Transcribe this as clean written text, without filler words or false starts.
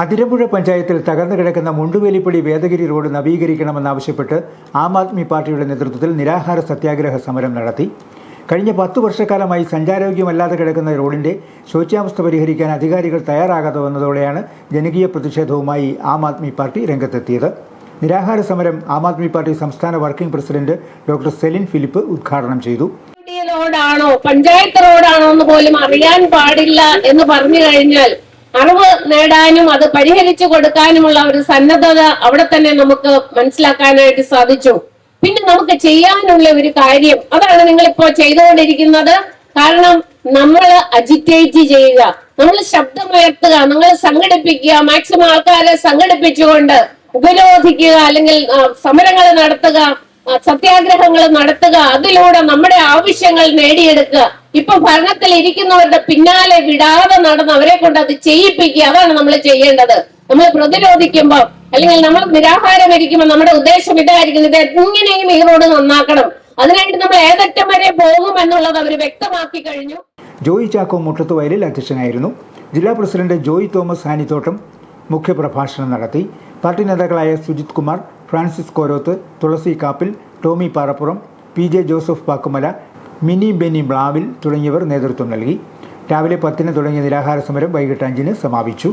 അതിരമ്പുഴ പഞ്ചായത്തിൽ തകർന്നു കിടക്കുന്ന മുണ്ടുവേലിപ്പടി വേദഗിരി റോഡ് നവീകരിക്കണമെന്നാവശ്യപ്പെട്ട് ആം ആദ്മി പാർട്ടിയുടെ നേതൃത്വത്തിൽ നിരാഹാര സത്യാഗ്രഹ സമരം നടത്തി. കഴിഞ്ഞ 10 വർഷക്കാലമായി സഞ്ചാരയോഗ്യമല്ലാതെ കിടക്കുന്ന റോഡിന്റെ ശോച്യാവസ്ഥ പരിഹരിക്കാൻ അധികാരികൾ തയ്യാറാകാതെ വന്നതോടെയാണ് ജനകീയ പ്രതിഷേധവുമായി ആം ആദ്മി പാർട്ടി രംഗത്തെത്തിയത്. നിരാഹാര സമരം ആം ആദ്മി പാർട്ടി സംസ്ഥാന working president doctor Celine Philip ഉദ്ഘാടനം ചെയ്തു. റോഡാണോ പഞ്ചായത്ത് റോഡാണോ എന്ന് പോലും അറിയാൻ പാടില്ല എന്ന് പറഞ്ഞു കഴിഞ്ഞാൽ അറിവ് നേടാനും അത് പരിഹരിച്ചു കൊടുക്കാനുമുള്ള ഒരു സന്നദ്ധത അവിടെ തന്നെ നമുക്ക് മനസ്സിലാക്കാനായിട്ട് സാധിച്ചു. പിന്നെ നമുക്ക് ചെയ്യാനുള്ള ഒരു കാര്യം അതാണ് നിങ്ങളിപ്പോ ചെയ്തുകൊണ്ടിരിക്കുന്നത്. കാരണം നമ്മൾ അജിറ്റേറ്റ് ചെയ്യുക, നമ്മൾ ശബ്ദമുയർത്തുക, നമ്മൾ സംഘടിപ്പിക്കുക, മാക്സിമം ആൾക്കാരെ സംഘടിപ്പിച്ചുകൊണ്ട് ഉപരോധിക്കുക, അല്ലെങ്കിൽ സമരങ്ങൾ നടത്തുക, സത്യാഗ്രഹങ്ങൾ നടത്തുക, അതിലൂടെ നമ്മുടെ ആവശ്യങ്ങൾ നേടിയെടുക്കുക. ഇപ്പൊ ഭരണത്തിൽ ഇരിക്കുന്നവരുടെ പിന്നാലെ വിടാതെ നടന്ന് അവരെ കൊണ്ട് അത് ചെയ്യിപ്പിക്കുക, അതാണ് നമ്മൾ ചെയ്യേണ്ടത്. നമ്മൾ പ്രതിരോധിക്കുമ്പോൾ അല്ലെങ്കിൽ നമ്മൾ നിരാഹാരം ഇരിക്കുമ്പോൾ നമ്മുടെ ഉദ്ദേശം ഇതായിരിക്കും, ഇത് എങ്ങനെയും ഈ റോഡ് നന്നാക്കണം, അതിനായിട്ട് നമ്മൾ ഏതറ്റം വരെ പോകും എന്നുള്ളത് അവർ വ്യക്തമാക്കി കഴിഞ്ഞു. ജോയി ചാക്കോ മുട്ടത്തുവയലിൽ അധ്യക്ഷനായിരുന്നു. ജില്ലാ പ്രസിഡന്റ് ജോയി തോമസ് ഹാനിത്തോട്ടം മുഖ്യപ്രഭാഷണം നടത്തി. പാർട്ടി നേതാക്കളായ Sujith Kumar, Francis Koroth, Thulasi Kappil, Tommy Parappuram, PJ Joseph Pakkumala, Mini Benny Blavil തുടങ്ങിയവർ നേതൃത്വം നൽകി. രാവിലെ 10 തുടങ്ങിയ നിരാഹാര സമരം വൈകിട്ട് 5 സമാപിച്ചു.